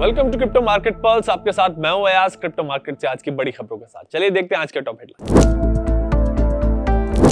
Welcome to crypto market pulse. आपके साथ मैं हूं अयाज, क्रिप्टो मार्केट से आज की बड़ी खबरों के साथ। चलिए देखते हैं आज के टॉप हेडलाइन।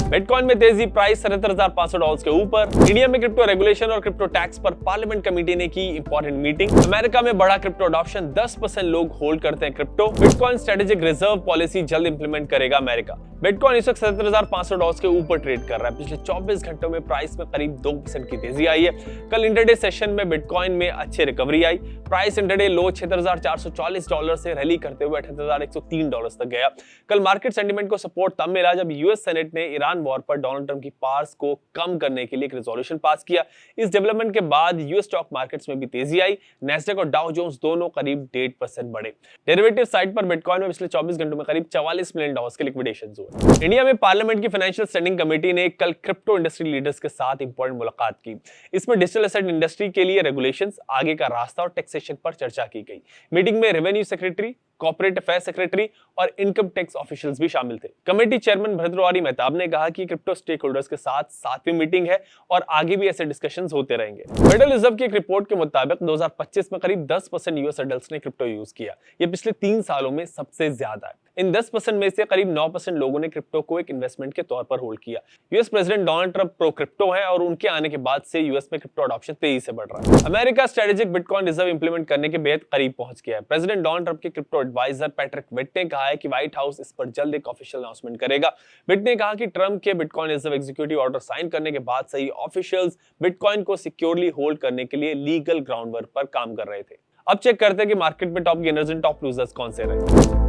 बिटकॉइन में तेजी, प्राइस $73,500 के ऊपर। इंडिया में क्रिप्टो रेगुलेशन और क्रिप्टो टैक्स पर पार्लियामेंट कमेटी ने की इंपॉर्टेंट मीटिंग। अमेरिका में बढ़ा क्रिप्टो अडॉप्शन, 10% लोग होल्ड करते हैं crypto. Bitcoin strategic reserve policy जल्द इंप्लीमेंट करेगा अमेरिका। बिटकॉइन इस वक्त $73,500 के ऊपर ट्रेड कर रहा है। पिछले 24 घंटों में प्राइस में करीब 2% की तेजी आई है। कल इंटरडे सेशन में बिटकॉइन में अच्छी रिकवरी आई। प्राइस इंटरडे लो $6,440 से रैली करते हुए $28,103 तक गया। कल मार्केट सेंटीमेंट को सपोर्ट तब मिला जब यूएस सेनेट ने ईरान वॉर पर डोनाल्ड ट्रंप की पार्स को कम करने के लिए एक रेजोल्यूशन पास किया। इस डेवलपमेंट के बाद यूएस स्टॉक मार्केट्स में भी तेजी आई। नैस्डैक और डाउ जोन्स दोनों करीब 1.5% बढ़े। डेरिवेटिव साइड पर बिटकॉइन में पिछले 24 घंटों में करीब $44 मिलियन के लिक्विडेशंस हुए। इंडिया में पार्लियामेंट की फाइनेंशियल स्टैंडिंग कमेटी ने कल क्रिप्टो इंडस्ट्री लीडर्स के साथ इंपॉर्टेंट मुलाकात की। इसमें डिजिटल एसेट इंडस्ट्री के लिए रेगुलेशंस, आगे का रास्ता और टैक्सेशन पर चर्चा की गई। मीटिंग में revenue secretary, corporate affair secretary और इनकम टैक्स ऑफिशियल्स भी शामिल थे। कमेटी चेयरमैन भरद्वारी मेहताब ने कहा कि क्रिप्टो स्टेक होल्डर्स के साथ 7वीं मीटिंग है और आगे भी ऐसे डिस्कशंस होते रहेंगे। फेडरल रिजर्व की एक रिपोर्ट के मुताबिक 2025 में करीब 10% यूएस एडल्ट्स ने क्रिप्टो यूज किया। ये पिछले 3 सालों में सबसे ज्यादा है। इन 10% में से करीब 9% लोगों ने क्रिप्टो को एक इन्वेस्टमेंट के तौर पर होल्ड किया। US president Donald Trump pro crypto है और उनके आने के बाद से यूएस में क्रिप्टो अडॉप्शन तेजी से बढ़ रहा है। America strategic bitcoin reserve implement करने के बेहद करीब पहुंच गया है। प्रेसिडेंट डोनाल्ड ट्रंप के क्रिप्टो एडवाइजर पैट्रिक विट ने कहा है कि व्हाइट हाउस इस पर जल्द एक ऑफिशियल अनाउंसमेंट करेगा। विट ने कहा कि ट्रंप के bitcoin reserve executive order sign करने के बाद से ही ऑफिशियल्स बिटकॉइन को सिक्योरली होल्ड करने के लिए लीगल ग्राउंडवर्क पर काम कर रहे थे। अब चेक करते हैं कि मार्केट में top gainers and top losers कौन से रहे।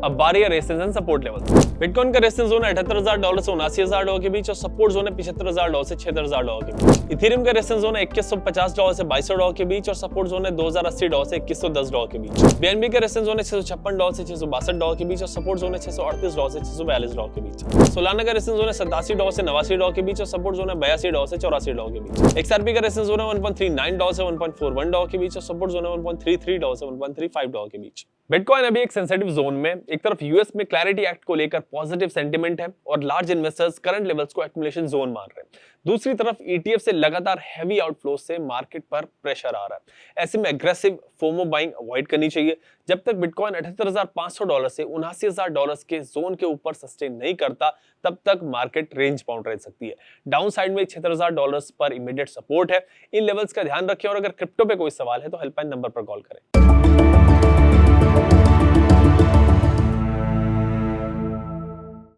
अब बारी है resistance and support level. Bitcoin का रेजिस्टेंस जोन है $78,000 से $79,000 के बीच और सपोर्ट जोन है $75,000 से $76,000 के बीच। इथेरियम का रेजिस्टेंस जोन है $2150 से $2200 के बीच और सपोर्ट जोन है $2080 से $2110 के बीच। बीएनबी का रेजिस्टेंस जोन है $656 से $662 के बीच और सपोर्ट जोन है $638 से $642 के बीच। सोलाना का रेजिस्टेंस जोन है $87 से $89 के बीच और सपोर्ट जोन है $82 से $84 के बीच। एक्सआरपी का रेजिस्टेंस जोन है $1.39 से $1.41 के बीच और सपोर्ट जोन है $1.33 से $1.35 के बीच। बिटकॉइन अभी एक सेंसिटिव जोन में, एक तरफ यूएस में क्लैरिटी एक्ट को लेकर पॉजिटिव सेंटीमेंट है और लार्ज इन्वेस्टर्स करंट लेवल्स को एक्युमुलेशन जोन मान रहे हैं। दूसरी तरफ ईटीएफ से लगातार हैवी आउटफ्लो से मार्केट पर प्रेशर आ रहा है। ऐसे में एग्रेसिव फोमो बाइंग अवॉइड करनी चाहिए। जब तक बिटकॉइन $78,500 से $79,000 के जोन के ऊपर सस्टेन नहीं करता, तब तक मार्केट रेंज बाउंड रह सकती है। डाउन साइड में $76,000 पर इमीडिएट सपोर्ट है। इन लेवल्स का ध्यान रखें और अगर क्रिप्टो पे कोई सवाल है तो हेल्पलाइन नंबर पर कॉल करें।